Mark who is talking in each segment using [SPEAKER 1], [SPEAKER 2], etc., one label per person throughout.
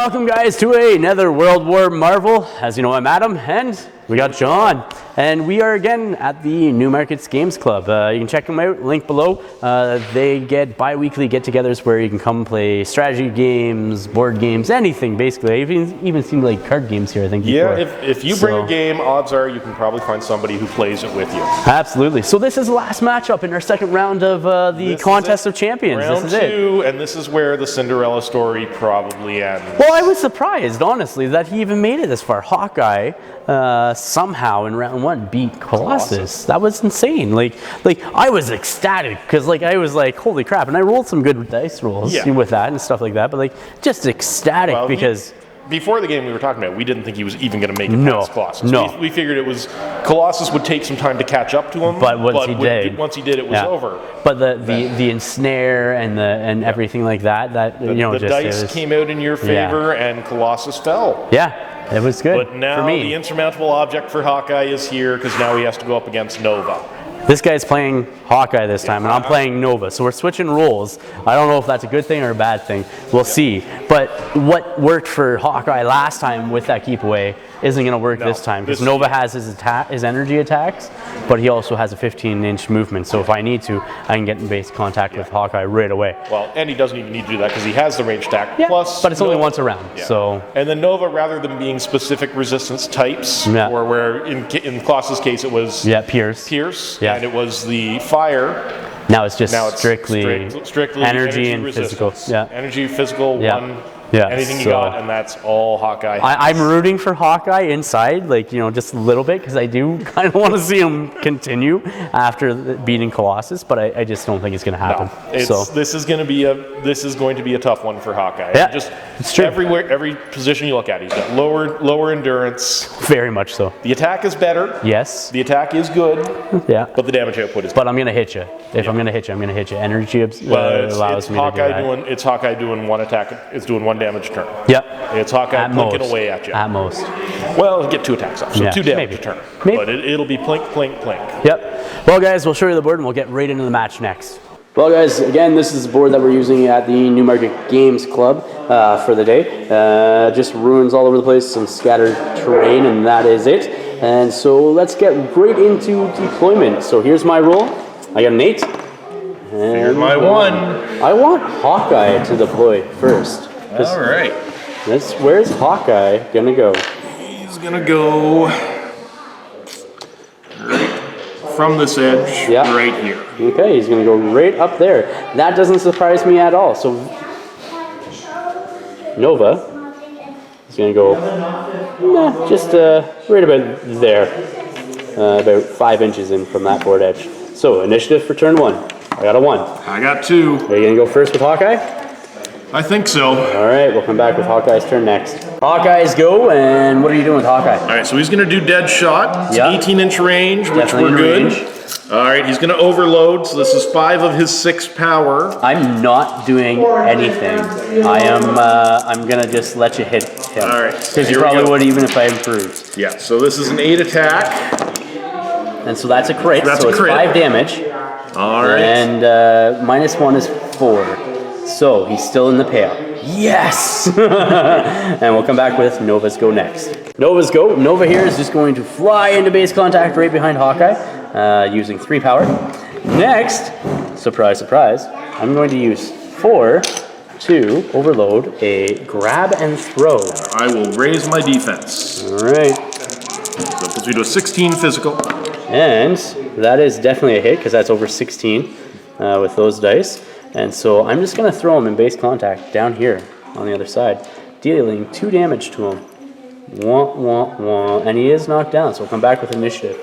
[SPEAKER 1] Welcome guys to another World War Marvel. As you know, I'm Adam and we got John. And we are again at the New Markets Games Club. You can check them out, link below. They get bi-weekly get-togethers where you can come play strategy games, board games, anything basically. I've even seen like card games here, I think.
[SPEAKER 2] Yeah, if you bring a game, odds are you can probably find somebody who plays it with you.
[SPEAKER 1] Absolutely. So this is the last matchup in our second round of the Contest of Champions.
[SPEAKER 2] Round two, and this is where the Cinderella story probably ends.
[SPEAKER 1] Well, I was surprised, honestly, that he even made it this far. Hawkeye somehow in round one beat Colossus. That was insane. Like I was ecstatic because I was like, holy crap! And I rolled some good dice rolls with that and stuff like that. But just ecstatic because.
[SPEAKER 2] Before the game we were talking about, we didn't think he was even going to make it past Colossus.
[SPEAKER 1] No.
[SPEAKER 2] We figured it was Colossus would take some time to catch up to him.
[SPEAKER 1] But once he did,
[SPEAKER 2] it was over.
[SPEAKER 1] But the ensnare and everything like that,
[SPEAKER 2] the dice came out in your favor and Colossus fell.
[SPEAKER 1] Yeah, it was good.
[SPEAKER 2] But now the insurmountable object for Hawkeye is here because now he has to go up against Nova.
[SPEAKER 1] This guy's playing Hawkeye this time, and I'm playing Nova. So we're switching roles. I don't know if that's a good thing or a bad thing. We'll see. But what worked for Hawkeye last time with that keep away isn't going to work this time because Nova has his energy attacks, but he also has a 15-inch movement. So if I need to, I can get in base contact with Hawkeye right away.
[SPEAKER 2] Well, and he doesn't even need to do that because he has the range attack.
[SPEAKER 1] Yeah,
[SPEAKER 2] plus,
[SPEAKER 1] but it's only once a round. So
[SPEAKER 2] and then Nova, rather than being specific resistance types, or where in Colossus' case it was Pierce, and it was the fire.
[SPEAKER 1] Now it's just strictly energy and physical. Yeah,
[SPEAKER 2] energy, physical, one.
[SPEAKER 1] Yeah,
[SPEAKER 2] anything you got, and that's all Hawkeye has.
[SPEAKER 1] I'm rooting for Hawkeye inside, just a little bit, because I do kind of want to see him continue after beating Colossus, but I just don't think it's going to happen.
[SPEAKER 2] No, this is going to be a tough one for Hawkeye.
[SPEAKER 1] Yeah, it's true.
[SPEAKER 2] Every position you look at, he's got lower endurance.
[SPEAKER 1] Very much so.
[SPEAKER 2] The attack is better.
[SPEAKER 1] Yes.
[SPEAKER 2] The attack is good.
[SPEAKER 1] Yeah.
[SPEAKER 2] But the damage output is.
[SPEAKER 1] But I'm going to hit you. If I'm going to hit you, I'm going to hit you. Energy allows me to do that.
[SPEAKER 2] It's Hawkeye doing one attack. It's doing one damage turn.
[SPEAKER 1] Yep.
[SPEAKER 2] It's Hawkeye plinking away at you.
[SPEAKER 1] At most.
[SPEAKER 2] Well, he'll get 2 attacks off, so 2 damage a turn.
[SPEAKER 1] Maybe.
[SPEAKER 2] But it'll be plink, plink, plink.
[SPEAKER 1] Yep. Well, guys, we'll show you the board and we'll get right into the match next. Well, guys, again, this is the board that we're using at the New Market Games Club for the day. Just ruins all over the place, some scattered terrain, and that is it. And so let's get right into deployment. So here's my roll. I got an 8.
[SPEAKER 2] And my 1.
[SPEAKER 1] I want Hawkeye to deploy first.
[SPEAKER 2] All right.
[SPEAKER 1] Where's Hawkeye gonna go?
[SPEAKER 2] He's gonna go right from this edge, right here.
[SPEAKER 1] Okay, he's gonna go right up there. That doesn't surprise me at all. So Nova is gonna go just right about there, about 5 inches in from that board edge. So initiative for turn 1. I got a 1.
[SPEAKER 2] I got 2.
[SPEAKER 1] Are you gonna go first with Hawkeye?
[SPEAKER 2] I think so.
[SPEAKER 1] All right, we'll come back with Hawkeye's turn next. Hawkeye's go, and what are you doing with Hawkeye?
[SPEAKER 2] All right, so he's going to do dead shot. It's 18-inch range, which we're good. All right, he's going to overload, so this is 5 of his 6 power.
[SPEAKER 1] I'm not doing anything. I'm going to just let you hit him.
[SPEAKER 2] All right.
[SPEAKER 1] Because you probably would even if I improved.
[SPEAKER 2] Yeah, so this is an 8 attack.
[SPEAKER 1] And so that's a crit, so it's 5 damage.
[SPEAKER 2] All right.
[SPEAKER 1] And -1 is 4. So he's still in the payout. Yes! And we'll come back with Nova's go next. Nova's go. Nova here is just going to fly into base contact right behind Hawkeye, using 3 power. Next, surprise, surprise, I'm going to use 4 to overload a grab and throw.
[SPEAKER 2] I will raise my defense.
[SPEAKER 1] All right.
[SPEAKER 2] So it puts me to a 16 physical.
[SPEAKER 1] And that is definitely a hit because that's over 16 with those dice. And so I'm just going to throw him in base contact down here on the other side, dealing 2 damage to him. Wah, wah, wah. And he is knocked down, so we'll come back with initiative.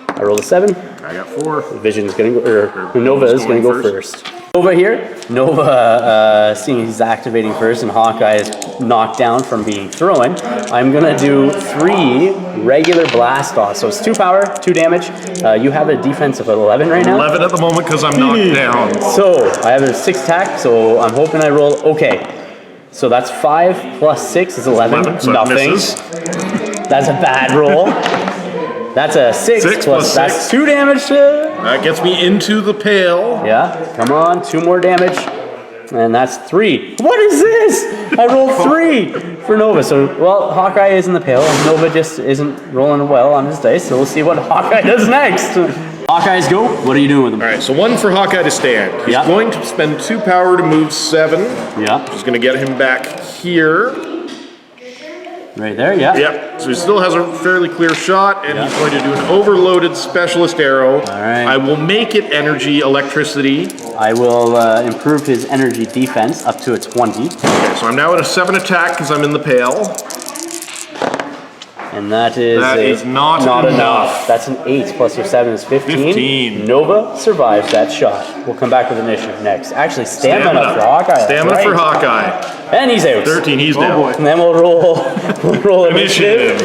[SPEAKER 1] I rolled a 7.
[SPEAKER 2] I got 4.
[SPEAKER 1] Vision's going to go, or Nova is going to go first. Nova here. Nova, seeing he's activating first and Hawkeye is knocked down from being thrown, I'm going to do 3 regular blast offs. So it's 2 power, 2 damage. You have a defense of 11 right now?
[SPEAKER 2] 11 at the moment because I'm knocked down.
[SPEAKER 1] So I have a 6 attack, so I'm hoping I roll okay. So that's 5 plus 6 is 11.
[SPEAKER 2] So
[SPEAKER 1] nothing. That's a bad roll. That's a 6 plus that's 2 damage to...
[SPEAKER 2] That gets me into the pail.
[SPEAKER 1] Yeah, come on, 2 more damage. And that's 3. What is this? I rolled 3 for Nova. So, well, Hawkeye is in the pail, and Nova just isn't rolling well on his dice. So we'll see what Hawkeye does next. Hawkeyes go. What are you doing with them?
[SPEAKER 2] All right, so 1 for Hawkeye to stand. He's going to spend 2 power to move 7.
[SPEAKER 1] Yeah.
[SPEAKER 2] Which is going to get him back here.
[SPEAKER 1] Right there, yeah.
[SPEAKER 2] Yep, so he still has a fairly clear shot, and he's going to do an overloaded specialist arrow.
[SPEAKER 1] All right.
[SPEAKER 2] I will make it energy electricity.
[SPEAKER 1] I will improve his energy defense up to a 20.
[SPEAKER 2] Okay, so I'm now at a 7 attack because I'm in the pail.
[SPEAKER 1] And that is
[SPEAKER 2] not enough.
[SPEAKER 1] That's an 8 plus your 7 is 15.
[SPEAKER 2] 15.
[SPEAKER 1] Nova survives that shot. We'll come back with initiative next. Actually, stamina for Hawkeye.
[SPEAKER 2] Stamina for Hawkeye.
[SPEAKER 1] And he's out.
[SPEAKER 2] 13, he's down.
[SPEAKER 1] Boy. And then we'll roll initiative.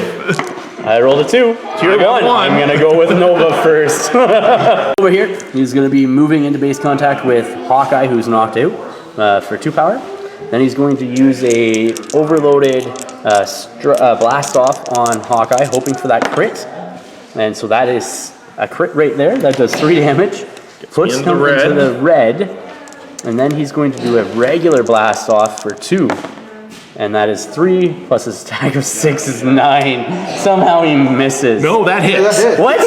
[SPEAKER 1] I rolled a 2. 2 to 1. I'm going to go with Nova first. Over here, he's going to be moving into base contact with Hawkeye, who's knocked out for 2 power. Then he's going to use a overloaded blast off on Hawkeye, hoping for that crit. And so that is a crit right there. That does 3 damage. Puts him into the red. And then he's going to do a regular blast off for 2. And that is 3 plus his attack of 6 is 9. Somehow he misses.
[SPEAKER 2] No, that hits.
[SPEAKER 1] What?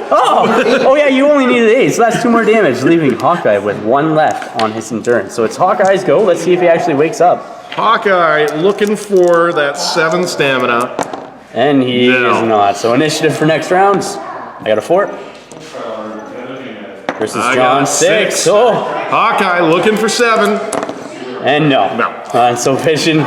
[SPEAKER 1] Oh yeah, you only needed 8, so that's 2 more damage, leaving Hawkeye with 1 left on his endurance. So it's Hawkeye's go. Let's see if he actually wakes up.
[SPEAKER 2] Hawkeye looking for that 7 stamina.
[SPEAKER 1] And he is not. So initiative for next round. I got a 4. Versus John 6. Oh.
[SPEAKER 2] Hawkeye looking for 7.
[SPEAKER 1] And no. And so Vision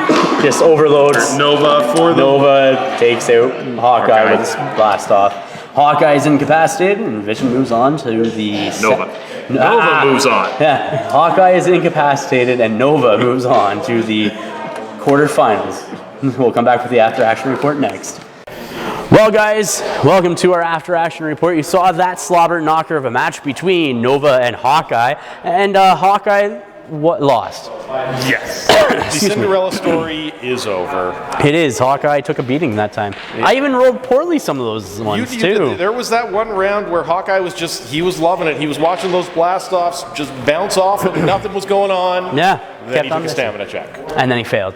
[SPEAKER 1] just overloads. Nova takes out Hawkeye with his blast off. Hawkeye is incapacitated, and Vision moves on to the...
[SPEAKER 2] Nova moves on.
[SPEAKER 1] Yeah, Hawkeye is incapacitated, and Nova moves on to the quarterfinals. We'll come back with the after-action report next. Well, guys, welcome to our after-action report. You saw that slobber knocker of a match between Nova and Hawkeye, and Hawkeye lost.
[SPEAKER 2] Yes. The Cinderella story is over.
[SPEAKER 1] It is. Hawkeye took a beating that time. I even rolled poorly some of those ones, too.
[SPEAKER 2] There was that one round where Hawkeye was he was loving it. He was watching those blast-offs just bounce off and nothing was going on.
[SPEAKER 1] Yeah.
[SPEAKER 2] Then he took a stamina check.
[SPEAKER 1] And then he failed.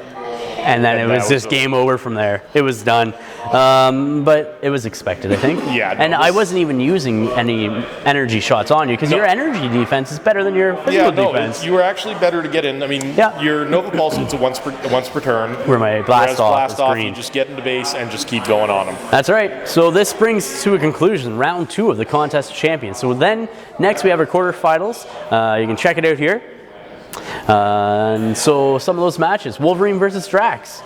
[SPEAKER 1] And then it was just game over from there. It was done. But it was expected, I think.
[SPEAKER 2] Yeah.
[SPEAKER 1] And I wasn't even using any energy shots on you because your energy defense is better than your physical defense.
[SPEAKER 2] You were actually better to get in. I mean, your Nova Pulse hits once per turn.
[SPEAKER 1] Where my blast off green.
[SPEAKER 2] You just get into base and just keep going on them.
[SPEAKER 1] That's right. So this brings to a conclusion round 2 of the contest of champions. So then next we have our quarterfinals. You can check it out here. And so some of those matches, Wolverine versus Drax.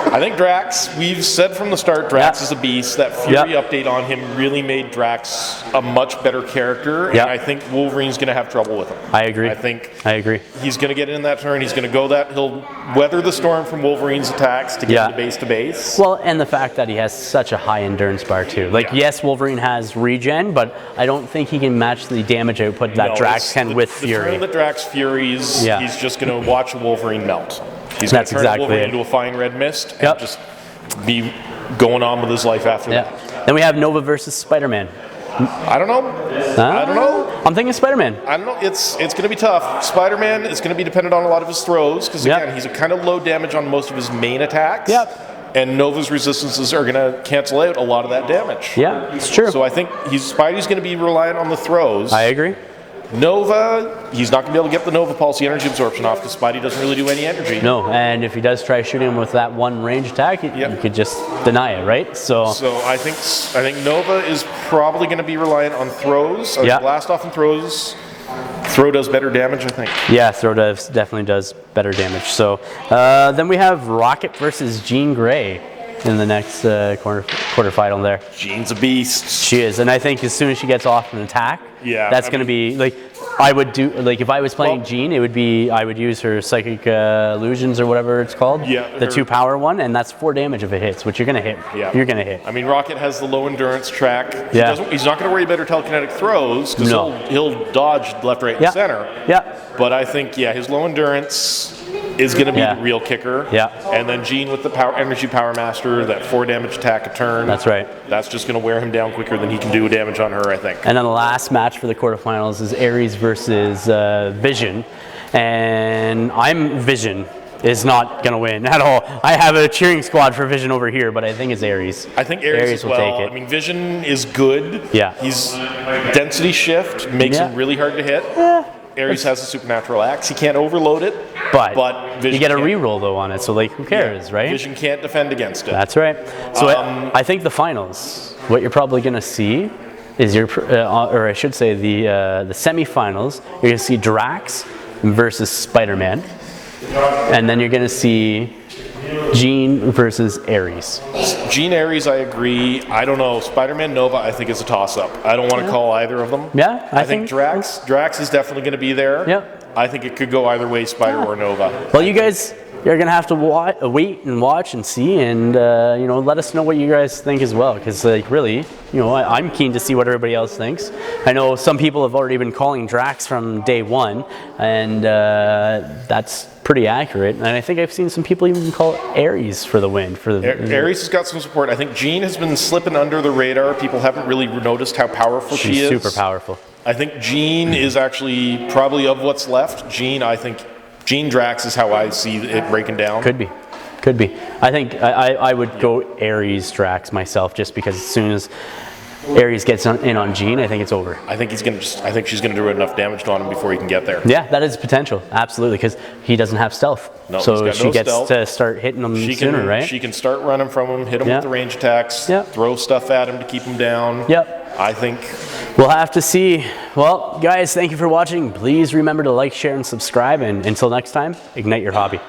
[SPEAKER 2] I think Drax, we've said from the start, Drax is a beast. That Fury update on him really made Drax a much better character, and I think Wolverine's going to have trouble with him.
[SPEAKER 1] I agree.
[SPEAKER 2] I
[SPEAKER 1] agree.
[SPEAKER 2] He's going to get in that turn. He's going to go that. He'll weather the storm from Wolverine's attacks to get to base.
[SPEAKER 1] Well, and the fact that he has such a high endurance bar too. Like, yes, Wolverine has regen, but I don't think he can match the damage output that Drax can with Fury.
[SPEAKER 2] The turn that Drax furies, he's just going to watch Wolverine melt. He's going to turn Wolverine into a fine red mist and just be going on with his life after that.
[SPEAKER 1] Then we have Nova versus Spider-Man.
[SPEAKER 2] I don't know. I don't know.
[SPEAKER 1] I'm thinking Spider-Man.
[SPEAKER 2] I don't know. It's going to be tough. Spider-Man is going to be dependent on a lot of his throws because, again, he's a kind of low damage on most of his main attacks. And Nova's resistances are going to cancel out a lot of that damage.
[SPEAKER 1] Yeah, it's true.
[SPEAKER 2] So I think Spidey's going to be reliant on the throws.
[SPEAKER 1] I agree.
[SPEAKER 2] Nova, he's not going to be able to get the Nova Pulse, the energy absorption off because Spidey doesn't really do any energy.
[SPEAKER 1] No, and if he does try shooting him with that one range attack, you could just deny it, right? So
[SPEAKER 2] I think Nova is probably going to be reliant on throws. Blast off and throws. Throw does better damage, I think.
[SPEAKER 1] Yeah, throw definitely does better damage. So then we have Rocket versus Jean Grey in the next quarterfinal there.
[SPEAKER 2] Jean's a beast.
[SPEAKER 1] She is, and I think as soon as she gets off an attack, that's going to be like I would do. Like if I was playing Jean, it would be I would use her psychic illusions or whatever it's called.
[SPEAKER 2] Yeah,
[SPEAKER 1] the 2 power one, and that's 4 damage if it hits, which you're going to hit.
[SPEAKER 2] Yeah,
[SPEAKER 1] you're going to hit.
[SPEAKER 2] I mean, Rocket has the low endurance track. He's not going to worry about her telekinetic throws because he'll dodge left, right, and center.
[SPEAKER 1] Yeah,
[SPEAKER 2] but I think his low endurance is going to be the real kicker.
[SPEAKER 1] Yeah.
[SPEAKER 2] And then Jean with the energy power master, that 4 damage attack a turn.
[SPEAKER 1] That's right.
[SPEAKER 2] That's just going to wear him down quicker than he can do damage on her, I think.
[SPEAKER 1] And then the last match for the quarterfinals is Ares versus Vision. And Vision is not going to win at all. I have a cheering squad for Vision over here, but I think it's Ares.
[SPEAKER 2] I think Ares as
[SPEAKER 1] will
[SPEAKER 2] well.
[SPEAKER 1] take it.
[SPEAKER 2] I mean, Vision is good.
[SPEAKER 1] Yeah.
[SPEAKER 2] He's density shift makes him really hard to hit.
[SPEAKER 1] Yeah.
[SPEAKER 2] Ares has a supernatural axe. He can't overload it, but Vision
[SPEAKER 1] you get a
[SPEAKER 2] can't.
[SPEAKER 1] reroll though on it, so like who cares, right?
[SPEAKER 2] Vision can't defend against it.
[SPEAKER 1] That's right. So I think the finals, what you're probably going to see is or I should say the semifinals. You're going to see Drax versus Spider-Man, and then you're going to see Jean versus Ares.
[SPEAKER 2] Jean Ares, I agree. I don't know. Spider-Man Nova, I think is a toss-up. I don't want to call either of them.
[SPEAKER 1] Yeah,
[SPEAKER 2] I think Drax is definitely going to be there.
[SPEAKER 1] Yep.
[SPEAKER 2] I think it could go either way, Spider or Nova.
[SPEAKER 1] Well, you guys, you're gonna have to wait and watch and see, and let us know what you guys think as well. Because really, I'm keen to see what everybody else thinks. I know some people have already been calling Drax from day one, and that's pretty accurate. And I think I've seen some people even call Ares for the win.
[SPEAKER 2] Ares has got some support. I think Jean has been slipping under the radar. People haven't really noticed how powerful she is.
[SPEAKER 1] She's super powerful.
[SPEAKER 2] I think Jean is actually probably of what's left. I think Jean Drax is how I see it breaking down.
[SPEAKER 1] Could be. I think I would go Ares Drax myself, just because as soon as Ares gets in on Jean, I think it's over.
[SPEAKER 2] I think she's gonna do enough damage on him before he can get there.
[SPEAKER 1] Yeah, that is potential, absolutely, because he doesn't have stealth.
[SPEAKER 2] No,
[SPEAKER 1] so she gets
[SPEAKER 2] stealth.
[SPEAKER 1] To start hitting him sooner, right?
[SPEAKER 2] She can start running from him, hit him with the range attacks, throw stuff at him to keep him down.
[SPEAKER 1] Yep.
[SPEAKER 2] I think
[SPEAKER 1] we'll have to see. Well, guys, thank you for watching. Please remember to like, share, and subscribe. And until next time, ignite your hobby.